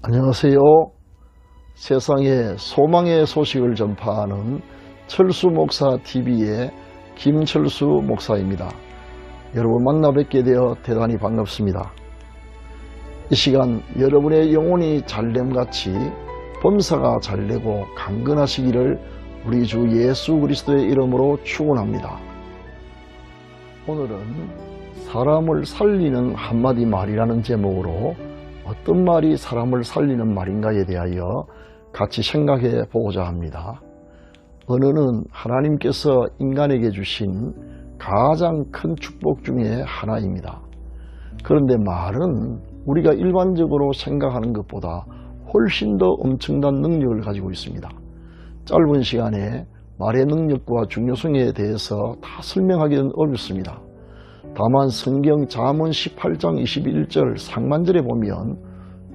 안녕하세요. 세상에 소망의 소식을 전파하는 철수목사TV의 김철수 목사입니다. 여러분 만나 뵙게 되어 대단히 반갑습니다. 이 시간 여러분의 영혼이 잘됨같이 범사가 잘되고 강건하시기를 우리 주 예수 그리스도의 이름으로 축원합니다. 오늘은 사람을 살리는 한마디 말이라는 제목으로 어떤 말이 사람을 살리는 말인가에 대하여 같이 생각해 보고자 합니다. 언어는 하나님께서 인간에게 주신 가장 큰 축복 중에 하나입니다. 그런데 말은 우리가 일반적으로 생각하는 것보다 훨씬 더 엄청난 능력을 가지고 있습니다. 짧은 시간에 말의 능력과 중요성에 대해서 다 설명하기는 어렵습니다. 다만 성경 잠언 18장 21절 상반절에 보면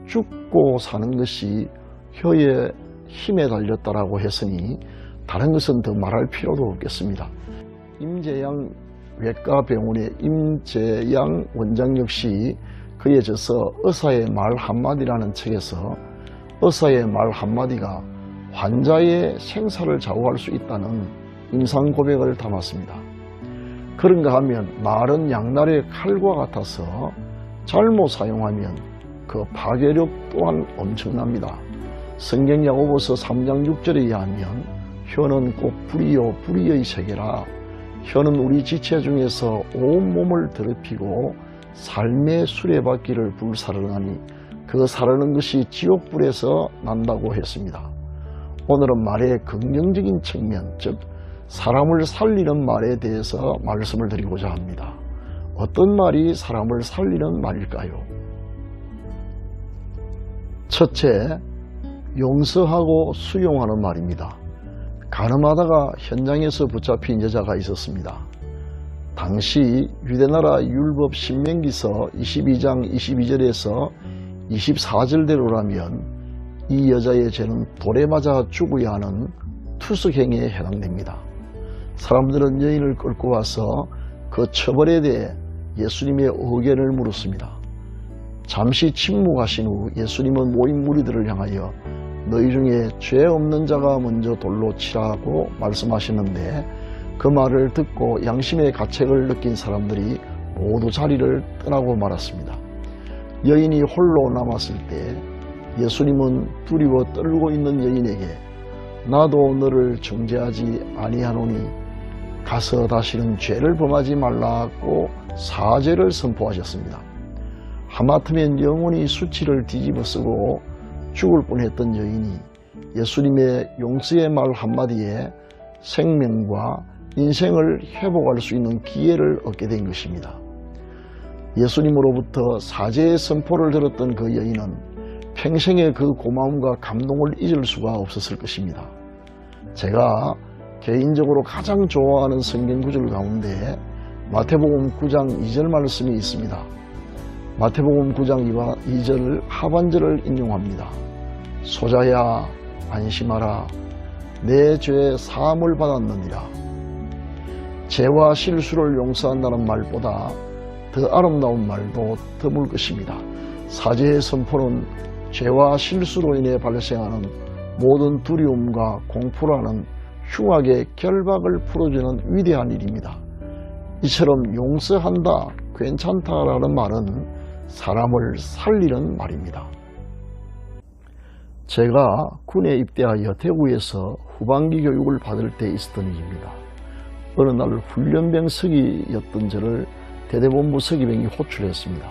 죽고 사는 것이 혀의 힘에 달렸다라고 했으니 다른 것은 더 말할 필요도 없겠습니다. 임재양 외과병원의 임재양 원장 역시 그에 져서 의사의 말 한마디라는 책에서 의사의 말 한마디가 환자의 생사를 좌우할 수 있다는 임상 고백을 담았습니다. 그런가 하면 말은 양날의 칼과 같아서 잘못 사용하면 그 파괴력 또한 엄청납니다. 성경 야고보서 3장 6절에 의하면 혀는 꼭 불이요 불의의 세계라. 혀는 우리 지체 중에서 온 몸을 더럽히고 삶의 수레바퀴를 불사르나니 그 사르는 것이 지옥불에서 난다고 했습니다. 오늘은 말의 긍정적인 측면, 즉 사람을 살리는 말에 대해서 말씀을 드리고자 합니다. 어떤 말이 사람을 살리는 말일까요? 첫째, 용서하고 수용하는 말입니다. 가늠하다가 현장에서 붙잡힌 여자가 있었습니다. 당시 유대나라 율법 신명기서 22장 22절에서 24절대로라면 이 여자의 죄는 돌에 맞아 죽어야 하는 투석행위에 해당됩니다. 사람들은 여인을 끌고 와서 그 처벌에 대해 예수님의 의견을 물었습니다. 잠시 침묵하신 후 예수님은 모인 무리들을 향하여 너희 중에 죄 없는 자가 먼저 돌로 치라고 말씀하시는데 그 말을 듣고 양심의 가책을 느낀 사람들이 모두 자리를 떠나고 말았습니다. 여인이 홀로 남았을 때 예수님은 두려워 떨고 있는 여인에게 나도 너를 정죄하지 아니하노니 가서 다시는 죄를 범하지 말라고 사죄를 선포하셨습니다. 하마터면 영원히 수치를 뒤집어 쓰고 죽을 뻔했던 여인이 예수님의 용서의 말 한마디에 생명과 인생을 회복할 수 있는 기회를 얻게 된 것입니다. 예수님으로부터 사죄의 선포를 들었던 그 여인은 평생의 그 고마움과 감동을 잊을 수가 없었을 것입니다. 제가 개인적으로 가장 좋아하는 성경 구절 가운데 마태복음 9장 2절 말씀이 있습니다. 마태복음 9장 2절 하반절을 인용합니다. 소자야 안심하라 내 죄 사함을 받았느니라. 죄와 실수를 용서한다는 말보다 더 아름다운 말도 드물 것입니다. 사죄의 선포는 죄와 실수로 인해 발생하는 모든 두려움과 공포라는 흉악의 결박을 풀어주는 위대한 일입니다. 이처럼 용서한다, 괜찮다라는 말은 사람을 살리는 말입니다. 제가 군에 입대하여 대구에서 후반기 교육을 받을 때 있었던 일입니다. 어느 날 훈련병 서기였던 저를 대대본부 서기병이 호출했습니다.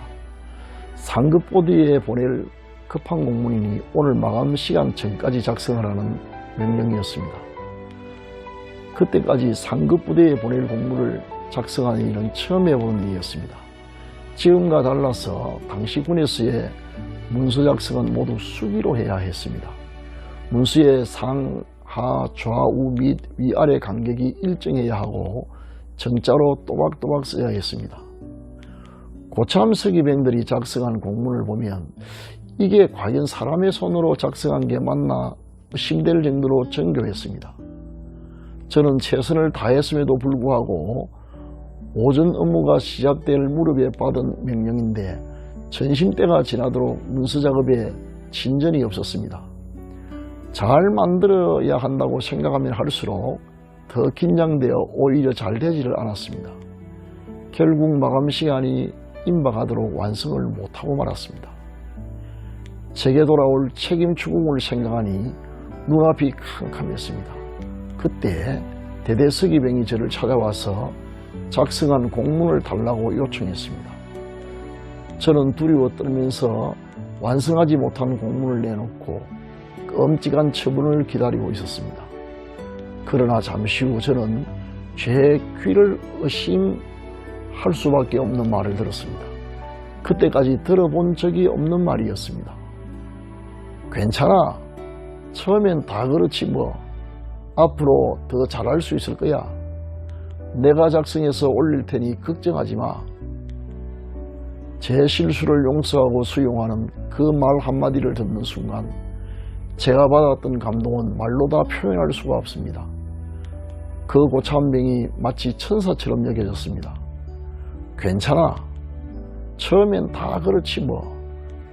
상급 보드에 보낼 급한 공문이니 오늘 마감 시간 전까지 작성하라는 명령이었습니다. 그때까지 상급 부대에 보낼 공문을 작성하는 일은 처음 해본 일이었습니다. 지금과 달라서 당시 군에서의 문서 작성은 모두 수기로 해야 했습니다. 문서의 상, 하, 좌우 및 위아래 간격이 일정해야 하고 정자로 또박또박 써야 했습니다. 고참 서기병들이 작성한 공문을 보면 이게 과연 사람의 손으로 작성한 게 맞나 의심될 정도로 정교했습니다. 저는 최선을 다했음에도 불구하고 오전 업무가 시작될 무렵에 받은 명령인데 전심때가 지나도록 문서작업에 진전이 없었습니다. 잘 만들어야 한다고 생각하면 할수록 더 긴장되어 오히려 잘 되지를 않았습니다. 결국 마감 시간이 임박하도록 완성을 못하고 말았습니다. 제게 돌아올 책임 추궁을 생각하니 눈앞이 캄캄했습니다. 그때 대대서기병이 저를 찾아와서 작성한 공문을 달라고 요청했습니다. 저는 두려워 떨면서 완성하지 못한 공문을 내놓고 끔찍한 처분을 기다리고 있었습니다. 그러나 잠시 후 저는 제 귀를 의심할 수밖에 없는 말을 들었습니다. 그때까지 들어본 적이 없는 말이었습니다. 괜찮아. 처음엔 다 그렇지 뭐. 앞으로 더 잘할 수 있을 거야. 내가 작성해서 올릴 테니 걱정하지 마. 제 실수를 용서하고 수용하는 그 말 한마디를 듣는 순간 제가 받았던 감동은 말로 다 표현할 수가 없습니다. 그 고참병이 마치 천사처럼 여겨졌습니다. 괜찮아. 처음엔 다 그렇지 뭐.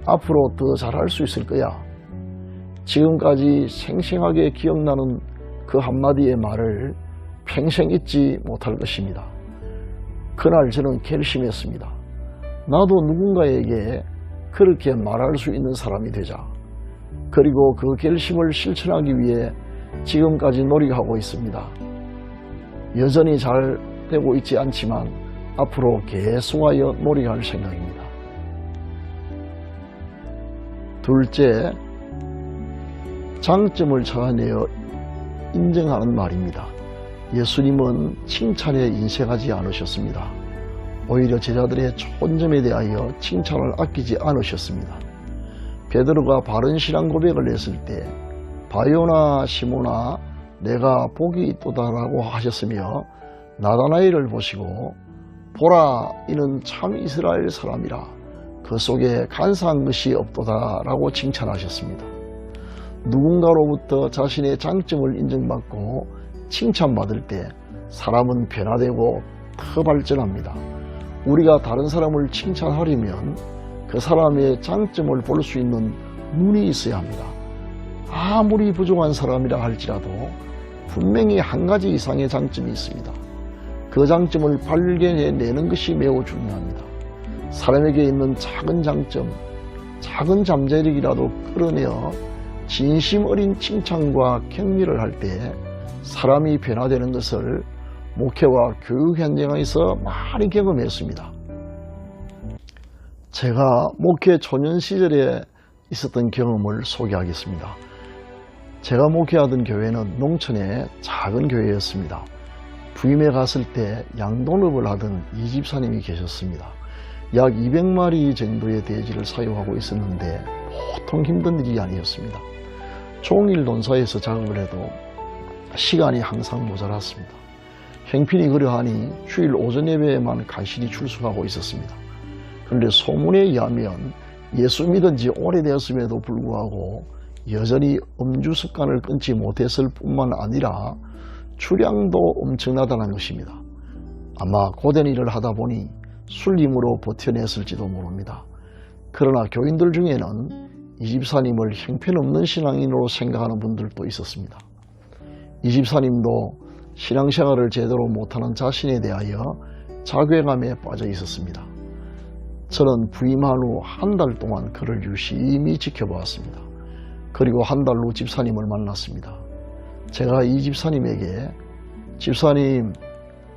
앞으로 더 잘할 수 있을 거야. 지금까지 생생하게 기억나는 그 한마디의 말을 평생 잊지 못할 것입니다. 그날 저는 결심했습니다. 나도 누군가에게 그렇게 말할 수 있는 사람이 되자. 그리고 그 결심을 실천하기 위해 지금까지 노력하고 있습니다. 여전히 잘 되고 있지 않지만 앞으로 계속하여 노력할 생각입니다. 둘째, 장점을 찾아내어 인정하는 말입니다. 예수님은 칭찬에 인색하지 않으셨습니다. 오히려 제자들의 좋은 점에 대하여 칭찬을 아끼지 않으셨습니다. 베드로가 바른 신앙 고백을 했을 때 바요나 시모나 내가 복이 있도다라고 하셨으며 나다나엘을 보시고 보라 이는 참 이스라엘 사람이라 그 속에 간사한 것이 없도다라고 칭찬하셨습니다. 누군가로부터 자신의 장점을 인정받고 칭찬받을 때 사람은 변화되고 더 발전합니다. 우리가 다른 사람을 칭찬하려면 그 사람의 장점을 볼 수 있는 눈이 있어야 합니다. 아무리 부족한 사람이라 할지라도 분명히 한 가지 이상의 장점이 있습니다. 그 장점을 발견해내는 것이 매우 중요합니다. 사람에게 있는 작은 장점, 작은 잠재력이라도 끌어내어 진심 어린 칭찬과 격려를 할 때 사람이 변화되는 것을 목회와 교육 현장에서 많이 경험했습니다. 제가 목회 초년 시절에 있었던 경험을 소개하겠습니다. 제가 목회하던 교회는 농촌의 작은 교회였습니다. 부임에 갔을 때 양동업을 하던 이 집사님이 계셨습니다. 약 200마리 정도의 돼지를 사육하고 있었는데 보통 힘든 일이 아니었습니다. 종일 논사에서 작업을 해도 시간이 항상 모자랐습니다. 형편이 그러하니 주일 오전 예배에만 간신히 출석하고 있었습니다. 그런데 소문에 의하면 예수 믿은 지 오래되었음에도 불구하고 여전히 음주 습관을 끊지 못했을 뿐만 아니라 주량도 엄청나다는 것입니다. 아마 고된 일을 하다 보니 술림으로 버텨냈을지도 모릅니다. 그러나 교인들 중에는 이 집사님을 형편없는 신앙인으로 생각하는 분들도 있었습니다. 이 집사님도 신앙생활을 제대로 못하는 자신에 대하여 자괴감에 빠져 있었습니다. 저는 부임한 후 한 달 동안 그를 유심히 지켜보았습니다. 그리고 한 달 후 집사님을 만났습니다. 제가 이 집사님에게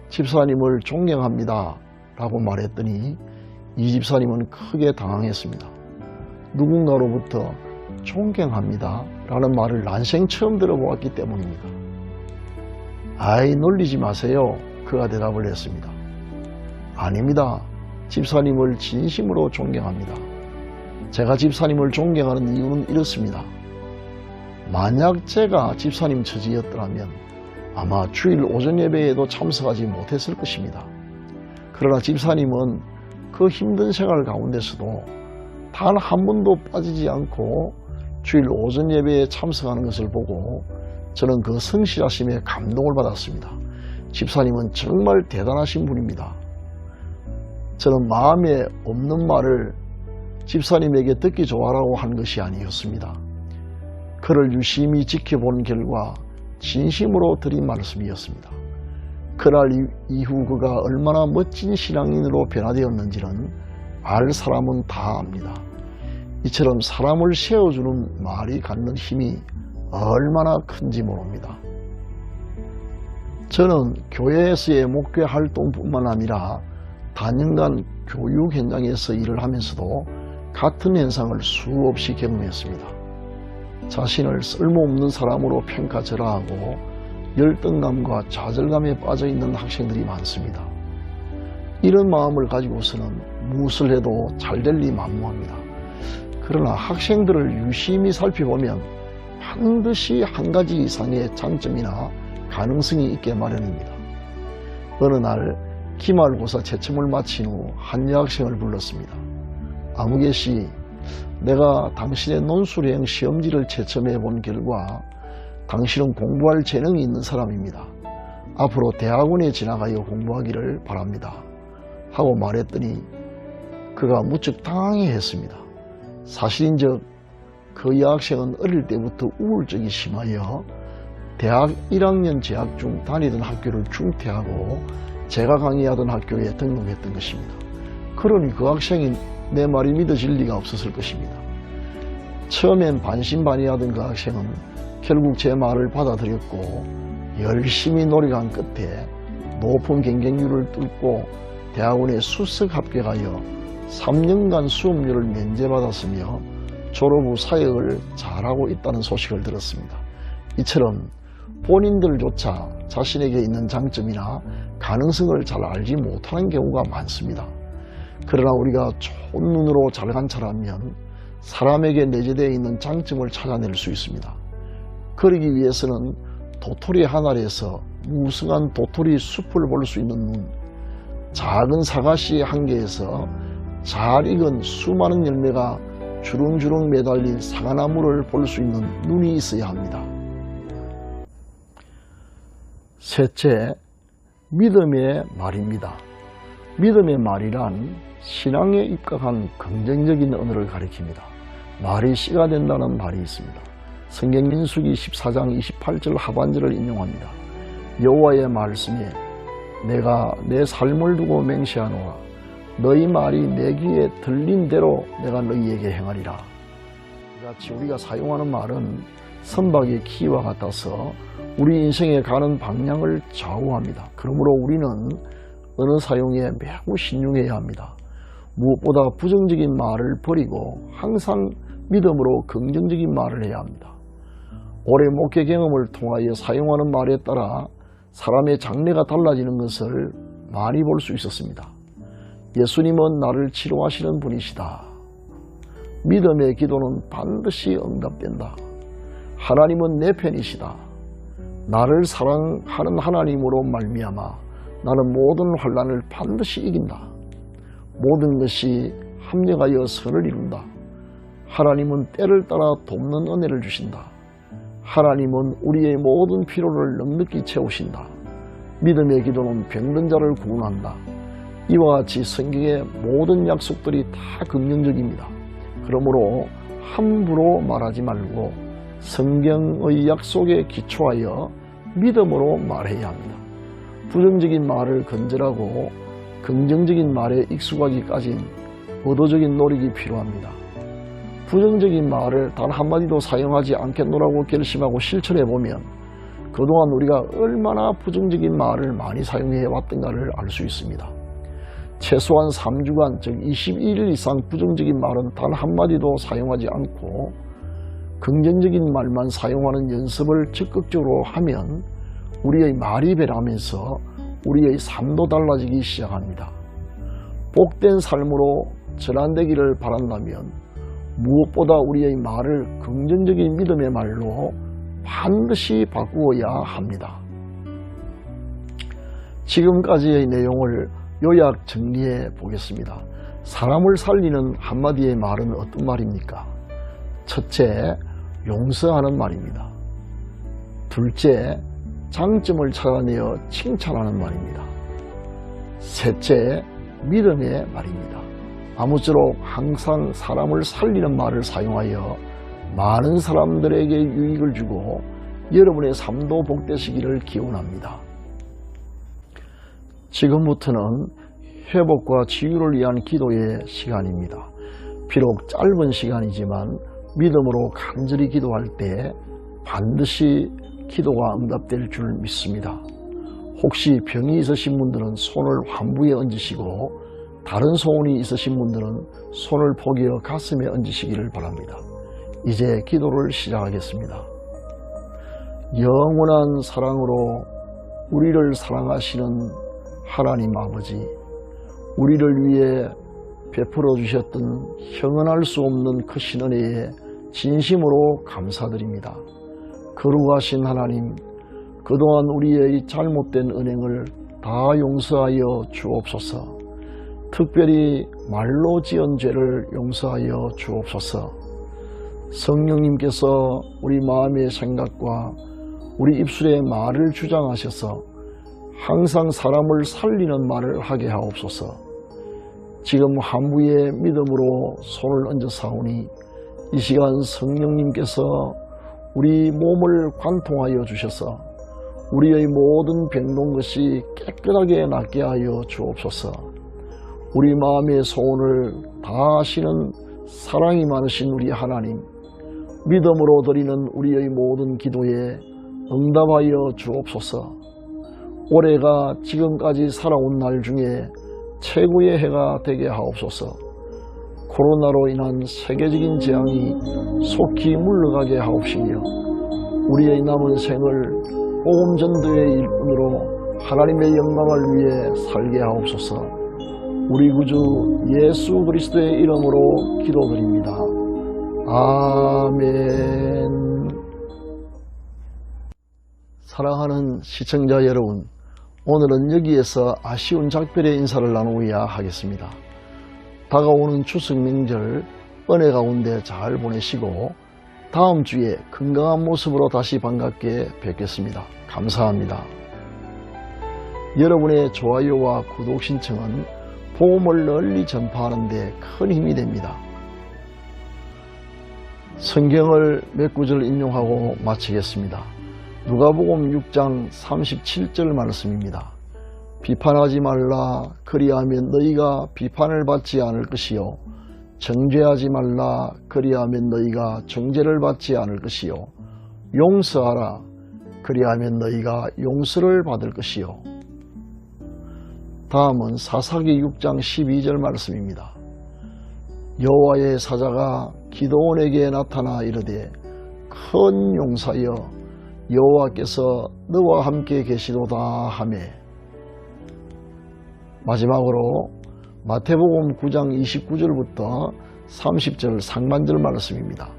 집사님을 존경합니다 라고 말했더니 이 집사님은 크게 당황했습니다. 누군가로부터 존경합니다 라는 말을 난생 처음 들어보았기 때문입니다. 아이 놀리지 마세요. 그가 대답을 했습니다. 아닙니다. 집사님을 진심으로 존경합니다. 제가 집사님을 존경하는 이유는 이렇습니다. 만약 제가 집사님 처지였더라면 아마 주일 오전 예배에도 참석하지 못했을 것입니다. 그러나 집사님은 그 힘든 생활 가운데서도 단 한 번도 빠지지 않고 주일 오전 예배에 참석하는 것을 보고 저는 그 성실하심에 감동을 받았습니다. 집사님은 정말 대단하신 분입니다. 저는 마음에 없는 말을 집사님에게 듣기 좋아라고 한 것이 아니었습니다. 그를 유심히 지켜본 결과 진심으로 드린 말씀이었습니다. 그날 이후 그가 얼마나 멋진 신앙인으로 변화되었는지는 알 사람은 다 압니다. 이처럼 사람을 세워주는 말이 갖는 힘이 얼마나 큰지 모릅니다. 저는 교회에서의 목회 활동뿐만 아니라 단연간 교육 현장에서 일을 하면서도 같은 현상을 수없이 경험했습니다. 자신을 쓸모없는 사람으로 평가절하하고 열등감과 좌절감에 빠져있는 학생들이 많습니다. 이런 마음을 가지고서는 무엇을 해도 잘될 리 만무합니다. 그러나 학생들을 유심히 살펴보면 반드시 한 가지 이상의 장점이나 가능성이 있게 마련입니다. 어느 날 기말고사 채점을 마친 후 한 여학생을 불렀습니다. 아무개씨, 내가 당신의 논술형 시험지를 채점해 본 결과 당신은 공부할 재능이 있는 사람입니다. 앞으로 대학원에 진학하여 공부하기를 바랍니다. 하고 말했더니 그가 무척 당황해했습니다. 사실인즉 그 여학생은 어릴 때부터 우울증이 심하여 대학 1학년 재학 중 다니던 학교를 중퇴하고 제가 강의하던 학교에 등록했던 것입니다. 그러니 그 학생이 내 말이 믿어질 리가 없었을 것입니다. 처음엔 반신반의하던 그 학생은 결국 제 말을 받아들였고 열심히 노력한 끝에 높은 경쟁률을 뚫고 대학원에 수석 합격하여 3년간 수업료를 면제받았으며 졸업 후 사역을 잘하고 있다는 소식을 들었습니다. 이처럼 본인들조차 자신에게 있는 장점이나 가능성을 잘 알지 못하는 경우가 많습니다. 그러나 우리가 좋은 눈으로 잘 관찰하면 사람에게 내재되어 있는 장점을 찾아낼 수 있습니다. 그러기 위해서는 도토리 한 알에서 무성한 도토리 숲을 볼 수 있는 눈, 작은 사과씨 한 개에서 잘 익은 수많은 열매가 주렁주렁 매달린 사과나무를 볼 수 있는 눈이 있어야 합니다. 셋째, 믿음의 말입니다. 믿음의 말이란 신앙에 입각한 긍정적인 언어를 가리킵니다. 말이 씨가 된다는 말이 있습니다. 성경 민수기 14장 28절 하반절을 인용합니다. 여호와의 말씀에 내가 내 삶을 두고 맹세하노라. 너희 말이 내 귀에 들린 대로 내가 너희에게 행하리라. 이같이 우리가 사용하는 말은 선박의 키와 같아서 우리 인생에 가는 방향을 좌우합니다. 그러므로 우리는 언어 사용에 매우 신중해야 합니다. 무엇보다 부정적인 말을 버리고 항상 믿음으로 긍정적인 말을 해야 합니다. 올해 목회 경험을 통하여 사용하는 말에 따라 사람의 장래가 달라지는 것을 많이 볼 수 있었습니다. 예수님은 나를 치료하시는 분이시다. 믿음의 기도는 반드시 응답된다. 하나님은 내 편이시다. 나를 사랑하는 하나님으로 말미암아 나는 모든 환난을 반드시 이긴다. 모든 것이 합력하여 선을 이룬다. 하나님은 때를 따라 돕는 은혜를 주신다. 하나님은 우리의 모든 필요를 넉넉히 채우신다. 믿음의 기도는 병든 자를 구원한다. 이와 같이 성경의 모든 약속들이 다 긍정적입니다. 그러므로 함부로 말하지 말고 성경의 약속에 기초하여 믿음으로 말해야 합니다. 부정적인 말을 건절하고 긍정적인 말에 익숙하기까지는 의도적인 노력이 필요합니다. 부정적인 말을 단 한마디도 사용하지 않겠노라고 결심하고 실천해보면 그동안 우리가 얼마나 부정적인 말을 많이 사용해 왔던가를 알 수 있습니다. 최소한 3주간 즉 21일 이상 부정적인 말은 단 한마디도 사용하지 않고 긍정적인 말만 사용하는 연습을 적극적으로 하면 우리의 말이 변하면서 우리의 삶도 달라지기 시작합니다. 복된 삶으로 전환되기를 바란다면 무엇보다 우리의 말을 긍정적인 믿음의 말로 반드시 바꾸어야 합니다. 지금까지의 내용을 요약 정리해 보겠습니다. 사람을 살리는 한마디의 말은 어떤 말입니까? 첫째, 용서하는 말입니다. 둘째, 장점을 찾아내어 칭찬하는 말입니다. 셋째, 믿음의 말입니다. 아무쪼록 항상 사람을 살리는 말을 사용하여 많은 사람들에게 유익을 주고 여러분의 삶도 복되시기를 기원합니다. 지금부터는 회복과 치유를 위한 기도의 시간입니다. 비록 짧은 시간이지만 믿음으로 간절히 기도할 때 반드시 기도가 응답될 줄 믿습니다. 혹시 병이 있으신 분들은 손을 환부에 얹으시고 다른 소원이 있으신 분들은 손을 포개어 가슴에 얹으시기를 바랍니다. 이제 기도를 시작하겠습니다. 영원한 사랑으로 우리를 사랑하시는 하나님 아버지, 우리를 위해 베풀어 주셨던 형언할 수 없는 크신 은혜에 진심으로 감사드립니다. 거룩하신 하나님, 그동안 우리의 잘못된 은행을 다 용서하여 주옵소서. 특별히 말로 지은 죄를 용서하여 주옵소서. 성령님께서 우리 마음의 생각과 우리 입술의 말을 주장하셔서 항상 사람을 살리는 말을 하게 하옵소서. 지금 한부의 믿음으로 손을 얹어 사오니 이 시간 성령님께서 우리 몸을 관통하여 주셔서 우리의 모든 병든 것이 깨끗하게 낫게 하여 주옵소서. 우리 마음의 소원을 다하시는 사랑이 많으신 우리 하나님, 믿음으로 드리는 우리의 모든 기도에 응답하여 주옵소서. 올해가 지금까지 살아온 날 중에 최고의 해가 되게 하옵소서. 코로나로 인한 세계적인 재앙이 속히 물러가게 하옵시며 우리의 남은 생을 복음 전도의 일꾼으로 하나님의 영광을 위해 살게 하옵소서. 우리 구주 예수 그리스도의 이름으로 기도드립니다. 아멘. 사랑하는 시청자 여러분, 오늘은 여기에서 아쉬운 작별의 인사를 나누어야 하겠습니다. 다가오는 추석 명절 은혜 가운데 잘 보내시고 다음 주에 건강한 모습으로 다시 반갑게 뵙겠습니다. 감사합니다. 여러분의 좋아요와 구독 신청은 복음을 널리 전파하는 데 큰 힘이 됩니다. 성경을 몇 구절 인용하고 마치겠습니다. 누가복음 6장 37절 말씀입니다. 비판하지 말라. 그리하면 너희가 비판을 받지 않을 것이요 정죄하지 말라. 그리하면 너희가 정죄를 받지 않을 것이요 용서하라. 그리하면 너희가 용서를 받을 것이요. 다음은 사사기 6장 12절 말씀입니다. 여호와의 사자가 기드온에게 나타나 이르되 큰 용사여 여호와께서 너와 함께 계시도다 하매. 마지막으로 마태복음 9장 29절부터 30절 상반절 말씀입니다.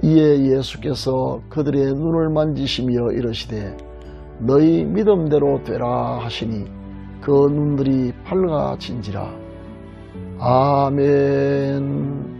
이에 예수께서 그들의 눈을 만지시며 이르시되 너희 믿음대로 되라 하시니 그 눈들이 밝아진지라. 아멘.